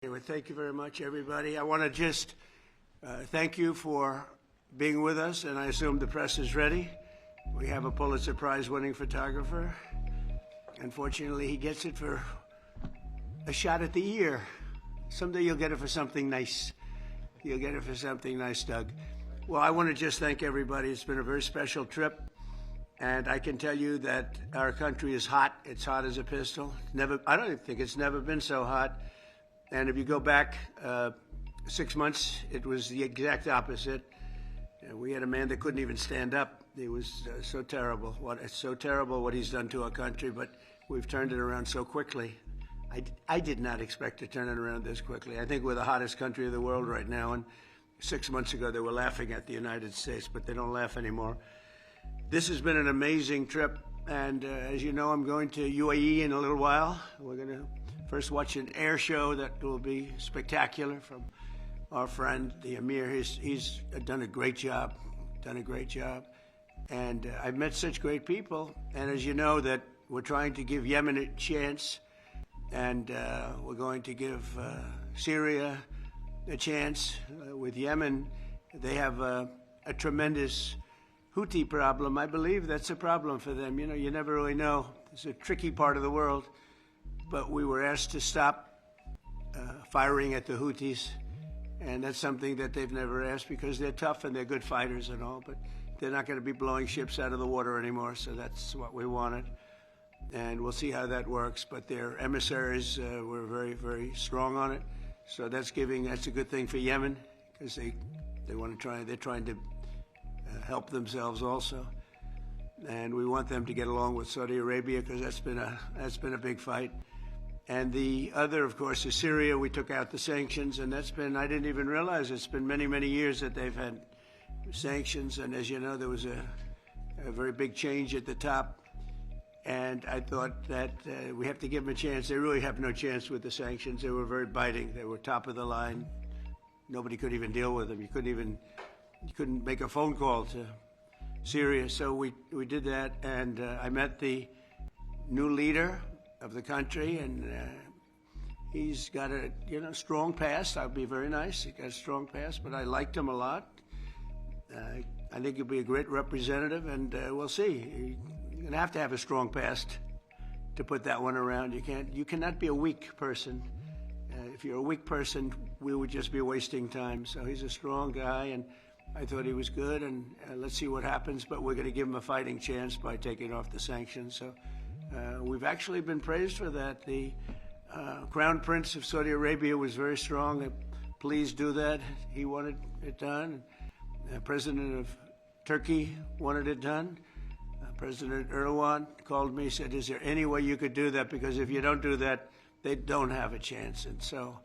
Anyway, thank you very much, everybody. I want to just thank you for being with us, and I assume the press is ready. We have a Pulitzer Prize-winning photographer. Unfortunately, he gets it for a shot at the year. Someday you'll get it for something nice. You'll get it for something nice, Doug. Well, I want to just thank everybody. It's been a very special trip, and I can tell you that our country is hot. It's hot as a pistol. I don't think it's never been so hot. And if you go back 6 months, it was the exact opposite. We had a man that couldn't even stand up. It was so terrible. It's so terrible what he's done to our country, but we've turned it around so quickly. I did not expect to turn it around this quickly. I think we're the hottest country of the world right now, and 6 months ago they were laughing at the United States, but they don't laugh anymore. This has been an amazing trip, and as you know, I'm going to UAE in a little while. We're going to first watch an air show that will be spectacular from our friend, the Emir. He's done a great job, And I've met such great people. And as you know, that we're trying to give Yemen a chance, and we're going to give Syria a chance. With Yemen, they have a tremendous Houthi problem. I believe that's a problem for them. You know, you never really know. It's a tricky part of the world. But we were asked to stop firing at the Houthis, and that's something that they've never asked because they're tough and they're good fighters and all, but they're not going to be blowing ships out of the water anymore, so that's what we wanted. And we'll see how that works, but their emissaries were very, very strong on it, so that's a good thing for Yemen because they're trying to help themselves also. And we want them to get along with Saudi Arabia because that's been a big fight. And the other, of course, is Syria. We took out the sanctions, and I didn't even realize it's been many, many years that they've had sanctions. And as you know, there was a very big change at the top. And I thought that we have to give them a chance. They really have no chance with the sanctions. They were very biting. They were top of the line. Nobody could even deal with them. You couldn't make a phone call to Syria. So we did that, and I met the new leader of the country, and he's got a strong past. I'll be very nice. He got a strong past, but I liked him a lot. I think he'll be a great representative, and we'll see. You're gonna have to have a strong past to put that one around. You cannot be a weak person. If you're a weak person, we would just be wasting time. So he's a strong guy, and I thought he was good, and let's see what happens. But we're going to give him a fighting chance by taking off the sanctions. So we've actually been praised for that. The Crown Prince of Saudi Arabia was very strong. Please do that. He wanted it done. The President of Turkey wanted it done. President Erdogan called me, said, is there any way you could do that? Because if you don't do that, they don't have a chance. And so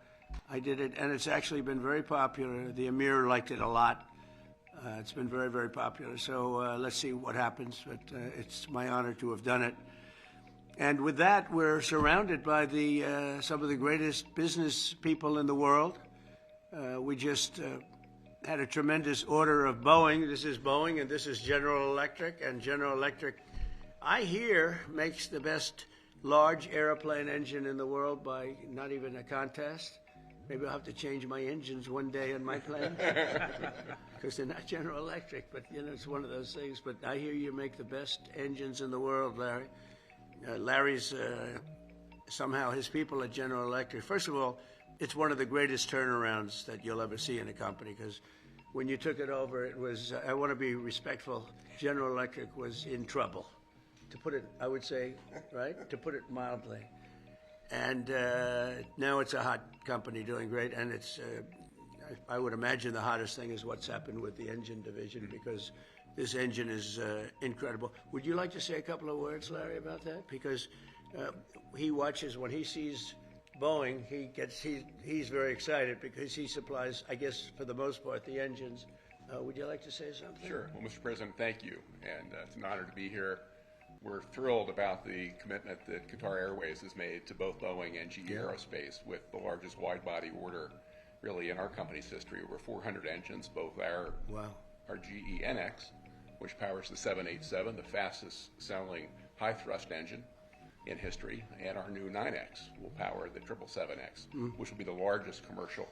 I did it, and it's actually been very popular. The Emir liked it a lot. It's been very, very popular. So let's see what happens, but it's my honor to have done it. And with that, we're surrounded by some of the greatest business people in the world. We just had a tremendous order of Boeing. This is Boeing, and this is General Electric. And General Electric, I hear, makes the best large airplane engine in the world by not even a contest. Maybe I'll have to change my engines one day in my plane because they're not General Electric, but it's one of those things. But I hear you make the best engines in the world, Larry. Larry's somehow his people at General Electric. First of all, it's one of the greatest turnarounds that you'll ever see in a company because when you took it over, it was, I want to be respectful, General Electric was in trouble, to put it, I would say, right? To put it mildly. And now it's a hot company doing great, and it's, I would imagine the hottest thing is what's happened with the engine division because this engine is incredible. Would you like to say a couple of words, Larry, about that? Because he watches, when he sees Boeing, he's very excited because he supplies, I guess, for the most part, the engines. Would you like to say something? Sure. Well, Mr. President, thank you, and it's an honor to be here. We're thrilled about the commitment that Qatar Airways has made to both Boeing and GE Aerospace with the largest wide-body order really in our company's history, over 400 engines, both our GE NX, which powers the 787, the fastest selling high-thrust engine, in history, and our new 9X will power the 777X, which will be the largest commercial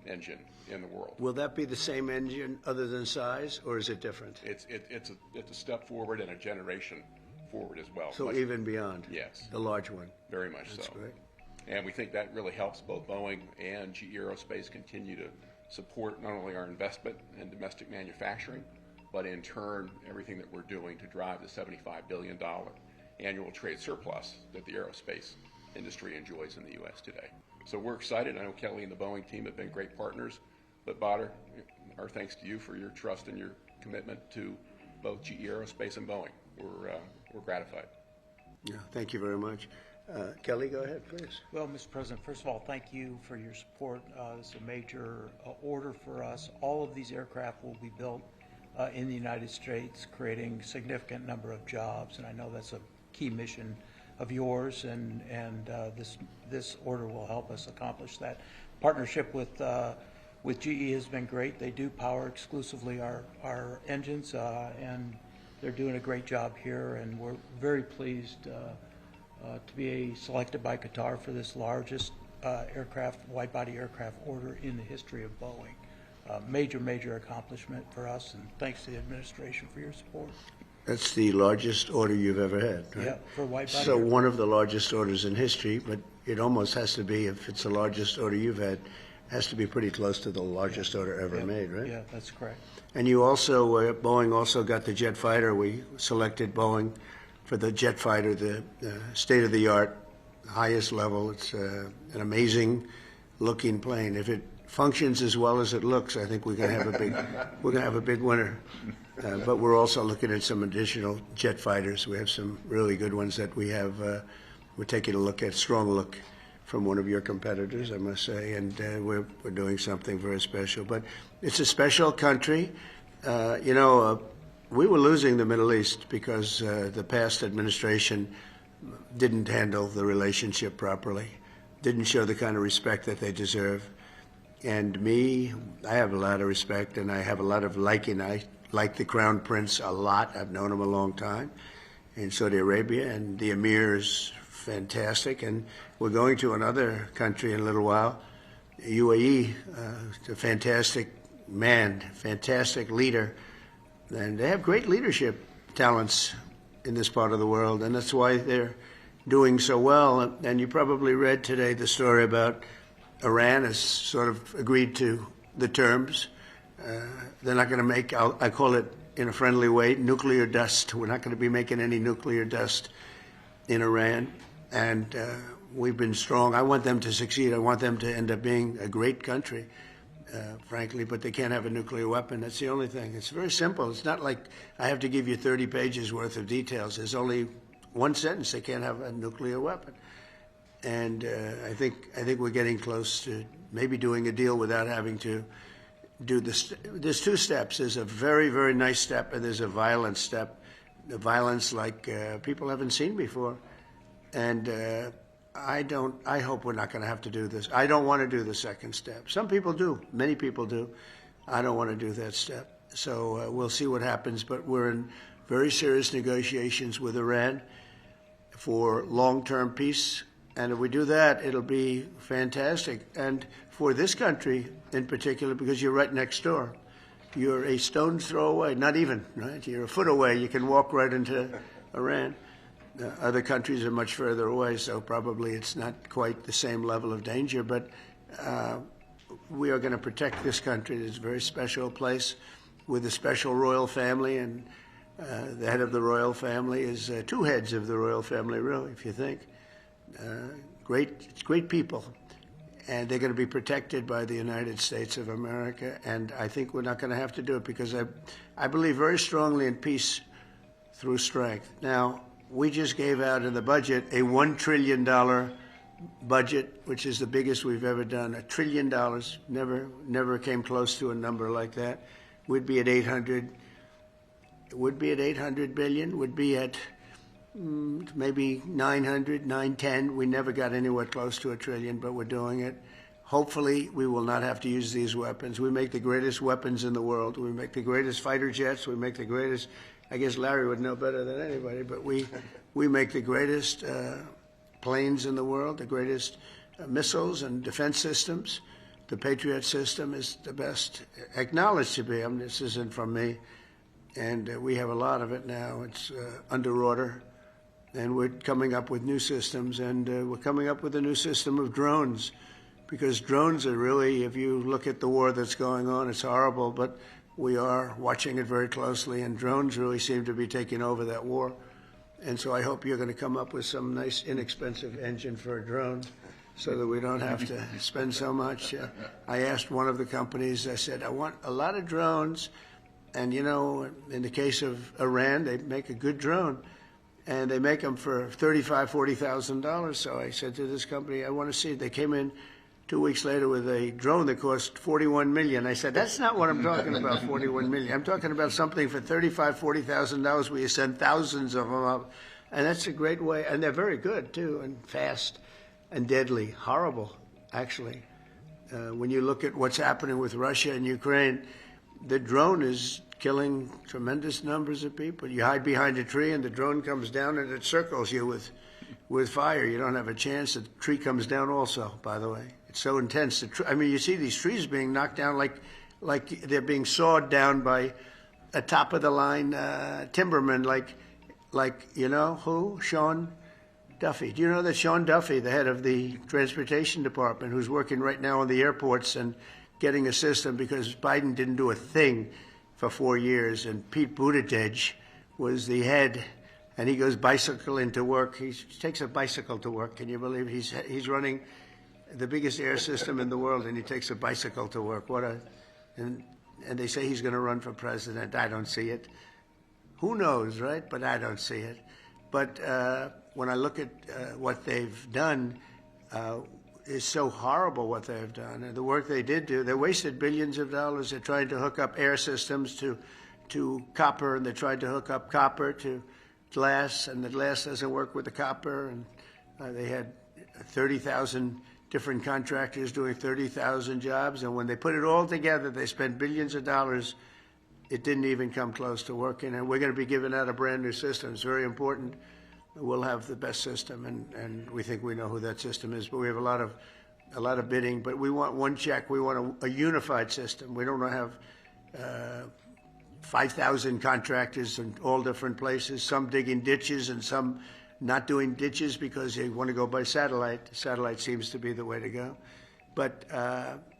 engine in the world. Will that be the same engine other than size, or is it different? It's a step forward and a generation forward as well. So even beyond? Yes. The large one? Very much so. That's great. And we think that really helps both Boeing and GE Aerospace continue to support not only our investment in domestic manufacturing, but in turn everything that we're doing to drive the $75 billion annual trade surplus that the aerospace industry enjoys in the U.S. today. So we're excited. I know Kelly and the Boeing team have been great partners, but Badr, our thanks to you for your trust and your commitment to both GE Aerospace and Boeing. We're gratified. Yeah, thank you very much. Kelly, go ahead, please. Well, Mr. President, first of all, thank you for your support. This is a major order for us. All of these aircraft will be built in the United States, creating a significant number of jobs, and I know that's a key mission of yours, and this order will help us accomplish that. Partnership with GE has been great. They do power exclusively our engines, and they're doing a great job here, and we're very pleased to be selected by Qatar for this largest wide-body aircraft order in the history of Boeing. Major accomplishment for us, and thanks to the administration for your support. That's the largest order you've ever had, right? Yeah, for wide-body. So one of the largest orders in history, but it almost has to be, if it's the largest order you've had, has to be pretty close to the largest order ever made, right? Yeah, that's correct. And you also, Boeing also got the jet fighter. We selected Boeing for the jet fighter, the state-of-the-art, highest level. It's an amazing-looking plane. If it functions as well as it looks, I think we're going to have a big winner. But we're also looking at some additional jet fighters. We have some really good ones that we have. We're taking a look at, strong look from one of your competitors, I must say, and we're doing something very special. But it's a special country. We were losing the Middle East because the past administration didn't handle the relationship properly, didn't show the kind of respect that they deserve. And me, I have a lot of respect, and I have a lot of liking. I like the Crown Prince a lot. I've known him a long time in Saudi Arabia, and the Emir is fantastic. And we're going to another country in a little while, UAE, a fantastic man, fantastic leader. And they have great leadership talents in this part of the world, and that's why they're doing so well. And you probably read today the story about Iran has sort of agreed to the terms. They're not going to make, I call it in a friendly way, nuclear dust. We're not going to be making any nuclear dust in Iran. And we've been strong. I want them to succeed. I want them to end up being a great country, frankly, but they can't have a nuclear weapon. That's the only thing. It's very simple. It's not like I have to give you 30 pages worth of details. There's only one sentence: they can't have a nuclear weapon. And I think we're getting close to maybe doing a deal without having to do this. There's two steps. There's a very, very nice step, and there's a violent step. The violence like people haven't seen before. And I hope we're not going to have to do this. I don't want to do the second step. Some people do. Many people do. I don't want to do that step. So we'll see what happens. But we're in very serious negotiations with Iran for long-term peace. And if we do that, it'll be fantastic. And for this country in particular, because you're right next door. You're a stone's throw away, not even, right? You're a foot away. You can walk right into Iran. Other countries are much further away, so probably it's not quite the same level of danger. But we are going to protect this country. It's a very special place with a special royal family, and the head of the royal family is two heads of the royal family, really, if you think. Great people, and they're going to be protected by the United States of America. And I think we're not going to have to do it because I believe very strongly in peace through strength. Now, we just gave out in the budget a $1 trillion budget, which is the biggest we've ever done. $1 trillion, never came close to a number like that. We'd be at 800. Would be at 800 billion. Would be at maybe 900, 910. We never got anywhere close to $1 trillion, but we're doing it. Hopefully, we will not have to use these weapons. We make the greatest weapons in the world. We make the greatest fighter jets. We make the greatest I guess Larry would know better than anybody, but we make the greatest planes in the world, the greatest missiles and defense systems. The Patriot system is the best, acknowledged to be. I mean, this isn't from me. And we have a lot of it now. It's under order. And we're coming up with new systems. And we're coming up with a new system of drones. Because drones are really, if you look at the war that's going on, it's horrible. But we are watching it very closely. And drones really seem to be taking over that war. And so I hope you're going to come up with some nice, inexpensive engine for a drone, so that we don't have to spend so much. I asked one of the companies, I said, I want a lot of drones. And, you know, in the case of Iran, they make a good drone. And they make them for $35,000, $40,000. So I said to this company, I want to see it. They came in 2 weeks later with a drone that cost $41 million. I said, that's not what I'm talking about, $41 million. I'm talking about something for $35,000, $40,000 where you send thousands of them up. And that's a great way. And they're very good, too, and fast. And deadly, horrible, actually. When you look at what's happening with Russia and Ukraine, the drone is killing tremendous numbers of people. You hide behind a tree and the drone comes down and it circles you with fire. You don't have a chance. The tree comes down also, by the way. It's so intense. I mean, you see these trees being knocked down like they're being sawed down by a top-of-the-line timberman, like you know who? Sean Duffy. Do you know that Sean Duffy, the head of the Transportation Department, who's working right now on the airports and getting a system because Biden didn't do a thing for 4 years, and Pete Buttigieg was the head, and he goes bicycling to work. He takes a bicycle to work. Can you believe it? He's running the biggest air system in the world, and he takes a bicycle to work. And they say he's going to run for president. I don't see it. Who knows, right? But I don't see it. But when I look at what they've done, it's so horrible what they've done. And the work they did do, they wasted billions of dollars. They're trying to hook up air systems to copper, and they tried to hook up copper to glass, and the glass doesn't work with the copper. And they had 30,000 different contractors doing 30,000 jobs. And when they put it all together, they spent billions of dollars. It didn't even come close to working. And we're going to be giving out a brand new system. It's very important. We'll have the best system, and we think we know who that system is. But we have a lot of bidding. But we want one check. We want a unified system. We don't want to have 5,000 contractors in all different places. Some digging ditches and some not doing ditches because they want to go by satellite. Satellite seems to be the way to go. But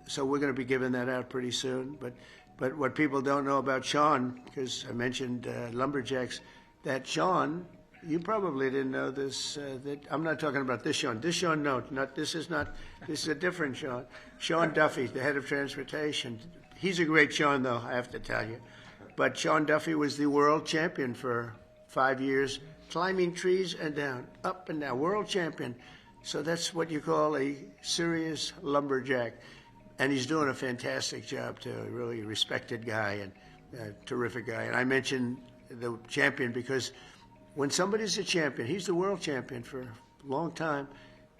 so we're going to be giving that out pretty soon. But what people don't know about Sean, because I mentioned lumberjacks, that Sean. You probably didn't know this. That I'm not talking about this Sean. This Sean, no, not this is not. This is a different Sean. Sean Duffy, the head of transportation. He's a great Sean, though, I have to tell you. But Sean Duffy was the world champion for 5 years, climbing trees and down, up and down, world champion. So that's what you call a serious lumberjack, and he's doing a fantastic job too. A really respected guy and a terrific guy. And I mentioned the champion because. When somebody's a champion, he's the world champion for a long time.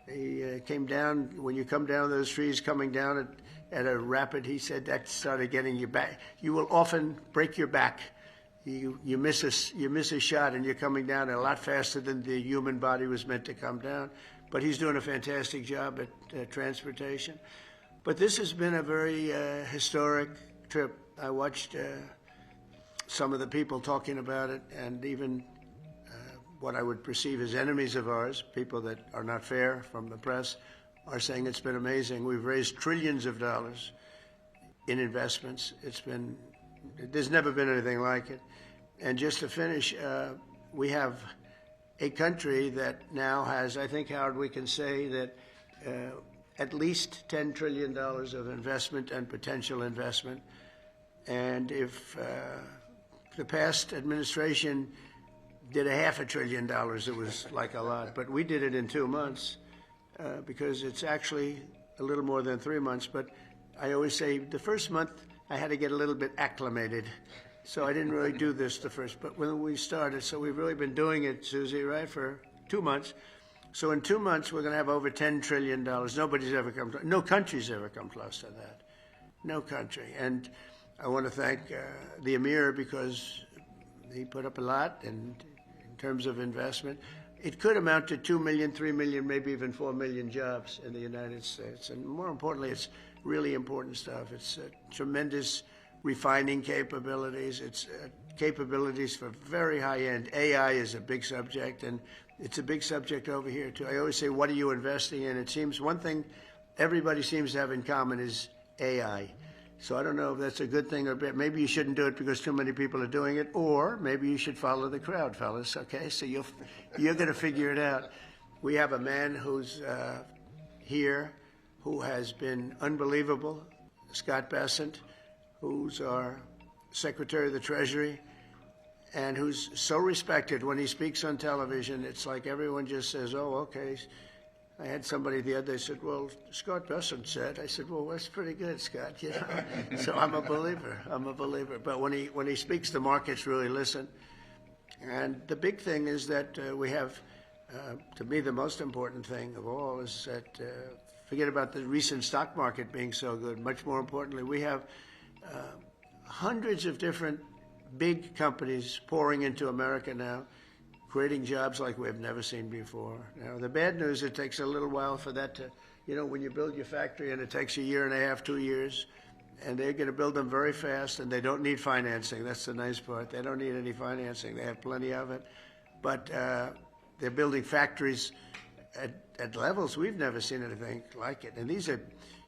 He came down, when you come down those trees, coming down at a rapid, he said that started getting you back. You will often break your back. You miss a shot and you're coming down a lot faster than the human body was meant to come down. But he's doing a fantastic job at transportation. But this has been a very historic trip. I watched some of the people talking about it, and even what I would perceive as enemies of ours, people that are not fair from the press, are saying it's been amazing. We've raised trillions of dollars in investments. There's never been anything like it. And just to finish, we have a country that now has, I think, Howard, we can say that at least $10 trillion of investment and potential investment. And if the past administration did $500 billion, it was like a lot. But we did it in 2 months because it's actually a little more than 3 months. But I always say the first month I had to get a little bit acclimated. So I didn't really do this the first. But when we started, so we've really been doing it, Susie, right, for 2 months. So in 2 months, we're going to have over $10 trillion. Nobody's ever come close. No country's ever come close to that. No country. And I want to thank the Emir because he put up a lot, and in terms of investment, it could amount to 2 million, 3 million, maybe even 4 million jobs in the United States. And more importantly, it's really important stuff. It's tremendous refining capabilities. It's capabilities for very high end. AI is a big subject, and it's a big subject over here too. I always say, what are you investing in? It seems one thing everybody seems to have in common is AI. So I don't know if that's a good thing or bad. Maybe you shouldn't do it because too many people are doing it, or maybe you should follow the crowd, fellas. Okay, so you're going to figure it out. We have a man who's here who has been unbelievable, Scott Bessent, who's our Secretary of the Treasury, and who's so respected. When he speaks on television, it's like everyone just says, "Oh, okay." I had somebody the other day said, "Well, Scott Bessent said." I said, "Well, that's pretty good, Scott." You know, so I'm a believer. I'm a believer. But when he speaks, the markets really listen. And the big thing is that we have, to me, the most important thing of all is that forget about the recent stock market being so good. Much more importantly, we have hundreds of different big companies pouring into America now, creating jobs like we've never seen before. Now, the bad news, it takes a little while for that to, you know, when you build your factory and it takes a year and a half, 2 years, and they're going to build them very fast, and they don't need financing. That's the nice part. They don't need any financing. They have plenty of it. But they're building factories at levels we've never seen anything like it. And these are,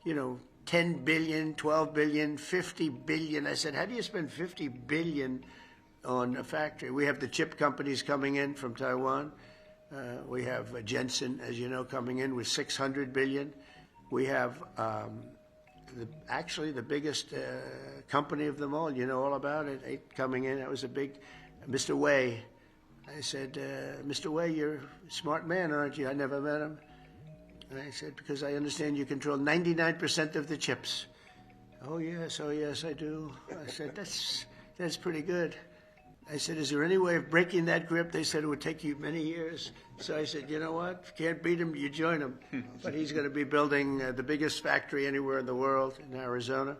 you know, 10 billion, 12 billion, 50 billion. I said, how do you spend 50 billion on a factory? We have the chip companies coming in from Taiwan. We have Jensen, as you know, coming in with 600 billion. We have actually the biggest company of them all. You know all about it. Coming in. That was a big, Mr. Wei. I said, Mr. Wei, you're a smart man, aren't you? I never met him. And I said, because I understand you control 99% of the chips. Oh yes, I do. I said, that's pretty good. I said, is there any way of breaking that grip? They said it would take you many years. So I said, you know what? If you can't beat him, you join him. But he's going to be building the biggest factory anywhere in the world in Arizona,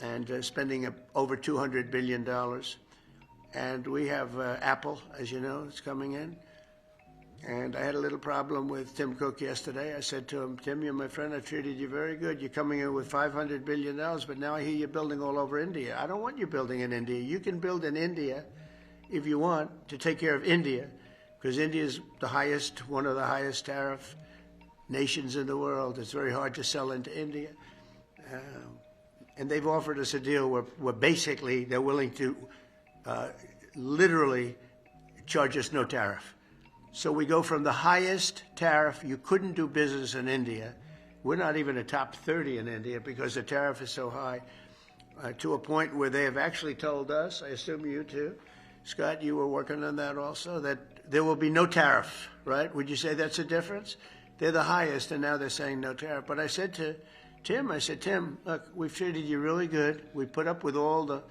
and spending over $200 billion. And we have Apple, as you know, is coming in. And I had a little problem with Tim Cook yesterday. I said to him, Tim, you're my friend. I treated you very good. You're coming in with $500 billion, but now I hear you're building all over India. I don't want you building in India. You can build in India if you want to take care of India, because India is one of the highest tariff nations in the world. It's very hard to sell into India. And they've offered us a deal where basically they're willing to literally charge us no tariff. So we go from the highest tariff, you couldn't do business in India. We're not even a top 30 in India because the tariff is so high, to a point where they have actually told us, I assume you too, Scott, you were working on that also, that there will be no tariff, right? Would you say that's a difference? They're the highest, and now they're saying no tariff. But I said to Tim, look, we've treated you really good. We put up with all the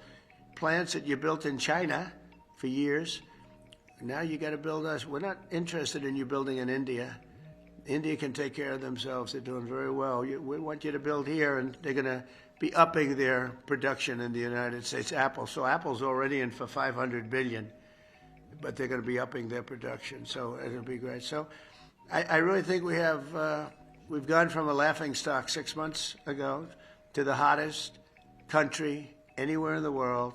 plants that you built in China for years. Now you got to build us. We're not interested in you building in India. India can take care of themselves. They're doing very well. We want you to build here, and they're going to be upping their production in the United States. Apple. So Apple's already in for $500 billion, but they're going to be upping their production. So it'll be great. So I really think we've gone from a laughingstock 6 months ago to the hottest country anywhere in the world.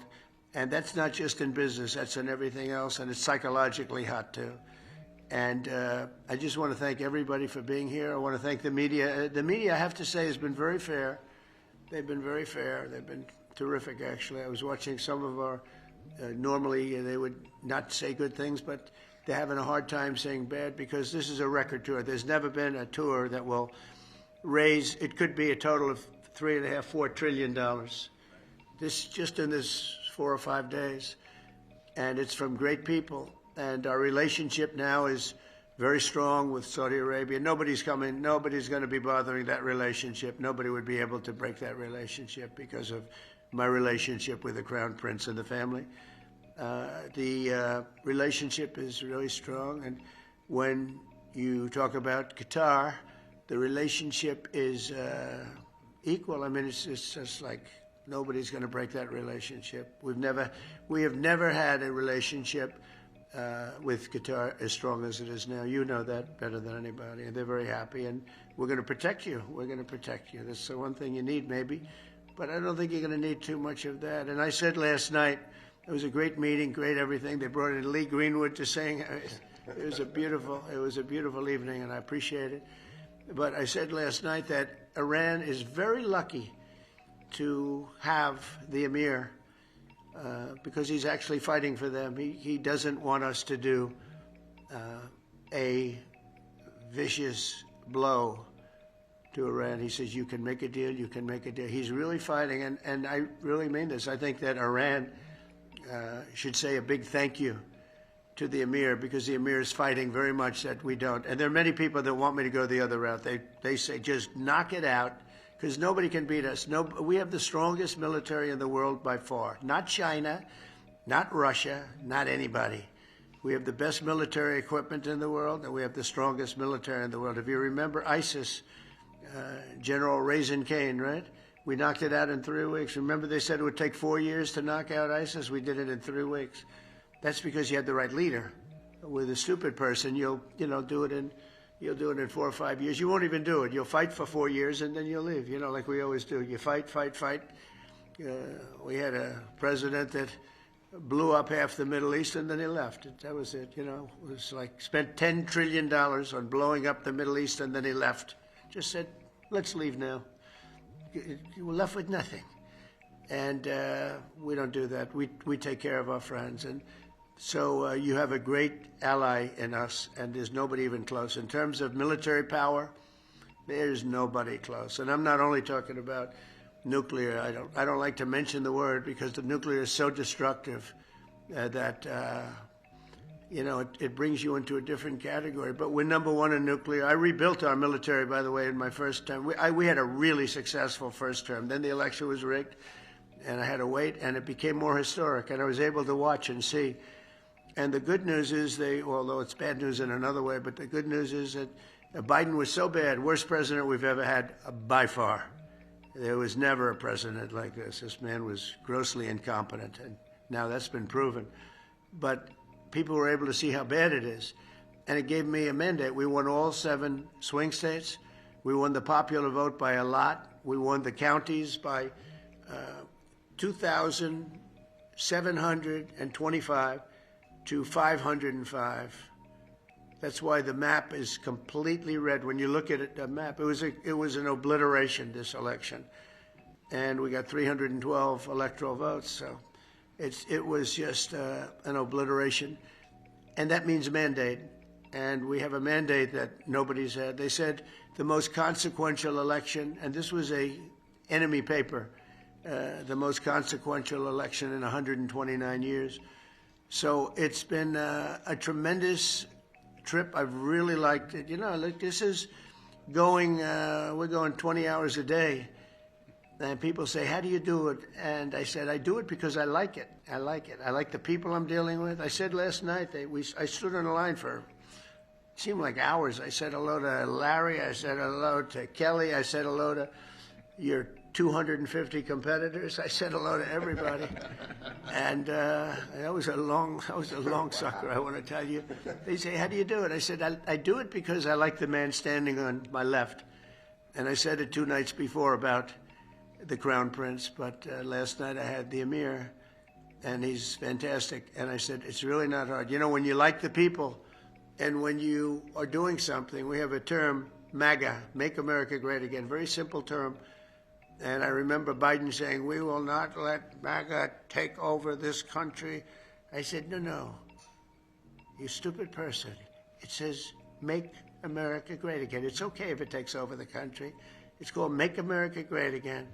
And that's not just in business, that's in everything else, and it's psychologically hot too. And I just want to thank everybody for being here. I want to thank the media. The media, I have to say, has been very fair. They've been very fair. They've been terrific, actually. I was watching some of our, normally they would not say good things, but they're having a hard time saying bad, because this is a record tour. There's never been a tour that will raise, it could be a total of $3.5, $4 trillion. This, just in this 4 or 5 days, and it's from great people. And our relationship now is very strong with Saudi Arabia. Nobody's going to be bothering that relationship. Nobody would be able to break that relationship because of my relationship with the Crown Prince and the family. The relationship is really strong, and when you talk about Qatar, the relationship is equal. I mean, it's just like Nobody's going to break that relationship. We have never had a relationship with Qatar as strong as it is now. You know that better than anybody, and they're very happy, and we're going to protect you. We're going to protect you. That's the one thing you need, maybe, but I don't think you're going to need too much of that. And I said last night, it was a great meeting, great everything. They brought in Lee Greenwood to sing. It was a beautiful evening, and I appreciate it. But I said last night that Iran is very lucky to have the Emir because he's actually fighting for them. He doesn't want us to do a vicious blow to Iran. He says, you can make a deal, you can make a deal. He's really fighting, and I really mean this. I think that Iran should say a big thank you to the Emir, because the Emir is fighting very much that we don't. And there are many people that want me to go the other route. They say, just knock it out, because nobody can beat us. No, we have the strongest military in the world by far. Not China, not Russia, not anybody. We have the best military equipment in the world, and we have the strongest military in the world. If you remember ISIS, General Raisin Kane, right? We knocked it out in 3 weeks. Remember they said it would take 4 years to knock out ISIS? We did it in 3 weeks. That's because you had the right leader. With a stupid person, you'll do it in 4 or 5 years. You won't even do it. You'll fight for 4 years and then you'll leave. Like we always do. You fight. We had a president that blew up half the Middle East and then he left. That was it. It was like spent $10 trillion on blowing up the Middle East and then he left. Just said, let's leave now. You were left with nothing. And we don't do that. We take care of our friends. And so you have a great ally in us, and there's nobody even close. In terms of military power, there's nobody close. And I'm not only talking about nuclear. I don't like to mention the word because the nuclear is so destructive that it brings you into a different category. But we're number one in nuclear. I rebuilt our military, by the way, in my first term. We had a really successful first term. Then the election was rigged, and I had to wait, and it became more historic, and I was able to watch and see. And the good news is although it's bad news in another way, but the good news is that Biden was so bad, worst president we've ever had by far. There was never a president like this. This man was grossly incompetent, and now that's been proven. But people were able to see how bad it is, and it gave me a mandate. We won all 7 swing states. We won the popular vote by a lot. We won the counties by 2,725 to 505. That's why the map is completely red. When you look at the map, it was an obliteration, this election. And we got 312 electoral votes, so it was just an obliteration. And that means mandate. And we have a mandate that nobody's had. They said the most consequential election, and this was a enemy paper, the most consequential election in 129 years. So it's been a tremendous trip. I've really liked it. This is we're going 20 hours a day. And people say, how do you do it? And I said, I do it because I like it. I like it. I like the people I'm dealing with. I said last night, I stood on the line for, it seemed like hours. I said hello to Larry. I said hello to Kelly. I said hello to your 250 competitors. I said hello to everybody. And that was a long sucker, I want to tell you. They say, how do you do it? I said, I do it because I like the man standing on my left. And I said it 2 nights before about the Crown Prince, but last night I had the Emir, and he's fantastic. And I said, it's really not hard. When you like the people, and when you are doing something, we have a term, MAGA, Make America Great Again, very simple term. And I remember Biden saying, we will not let MAGA take over this country. I said, no, you stupid person. It says, Make America Great Again. It's okay if it takes over the country. It's called Make America Great Again.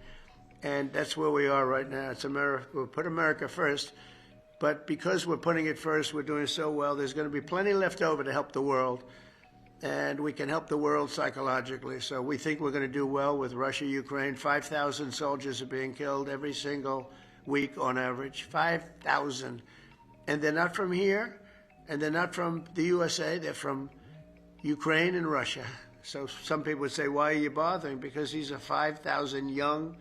And that's where we are right now. It's America. We'll put America first. But because we're putting it first, we're doing so well, there's going to be plenty left over to help the world. And we can help the world psychologically. So we think we're going to do well with Russia, Ukraine. 5,000 soldiers are being killed every single week on average. 5,000. And they're not from here, and they're not from the USA. They're from Ukraine and Russia. So some people would say, why are you bothering? Because these are 5,000 young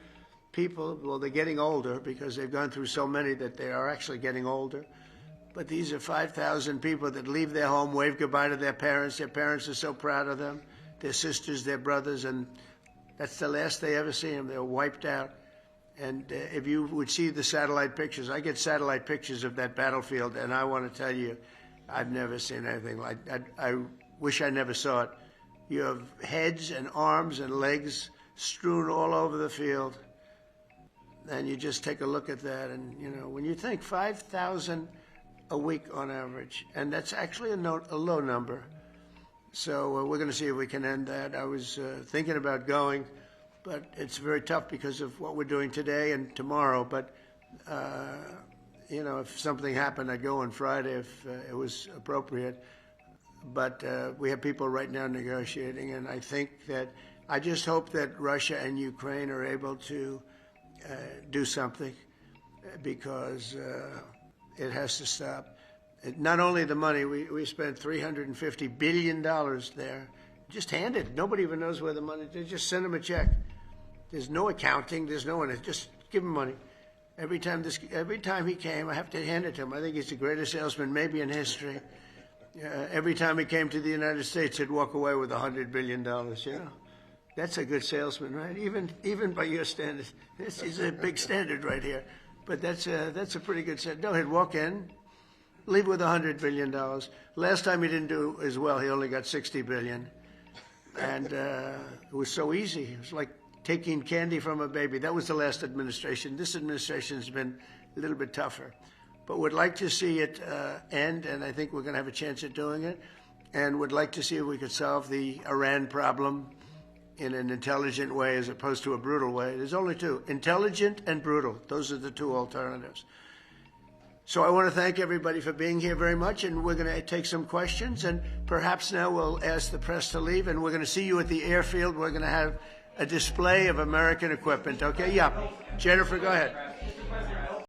people, well, they're getting older because they've gone through so many that they are actually getting older. But these are 5,000 people that leave their home, wave goodbye to their parents. Their parents are so proud of them, their sisters, their brothers, and that's the last they ever see them. They're wiped out. And if you would see the satellite pictures, I get satellite pictures of that battlefield, and I want to tell you, I've never seen anything like that. I wish I never saw it. You have heads and arms and legs strewn all over the field, and you just take a look at that, and, you know, when you think 5,000 a week on average, and that's actually a low number. So we're going to see if we can end that. I was thinking about going, but it's very tough because of what we're doing today and tomorrow. But, you know, if something happened, I'd go on Friday if it was appropriate. But we have people right now negotiating, and I think that I just hope that Russia and Ukraine are able to do something because it has to stop. Not only the money, we spent $350 billion there, just handed. Nobody even knows where the money is. They just send them a check. There's no accounting. There's no one. Just give him money. Every time he came, I have to hand it to him. I think he's the greatest salesman maybe in history. Every time he came to the United States, he'd walk away with $100 billion, you know. That's a good salesman, right? Even by your standards. This is a big standard right here. But that's a pretty good set. No, he'd walk in, leave with $100 billion. Last time he didn't do as well. He only got $60 billion. And it was so easy. It was like taking candy from a baby. That was the last administration. This administration has been a little bit tougher. But would like to see it end, and I think we're going to have a chance at doing it. And would like to see if we could solve the Iran problem in an intelligent way as opposed to a brutal way. There's only two, intelligent and brutal. Those are the two alternatives. So I want to thank everybody for being here very much, and we're going to take some questions, and perhaps now we'll ask the press to leave, and we're going to see you at the airfield. We're going to have a display of American equipment, okay? Yeah. Jennifer, go ahead.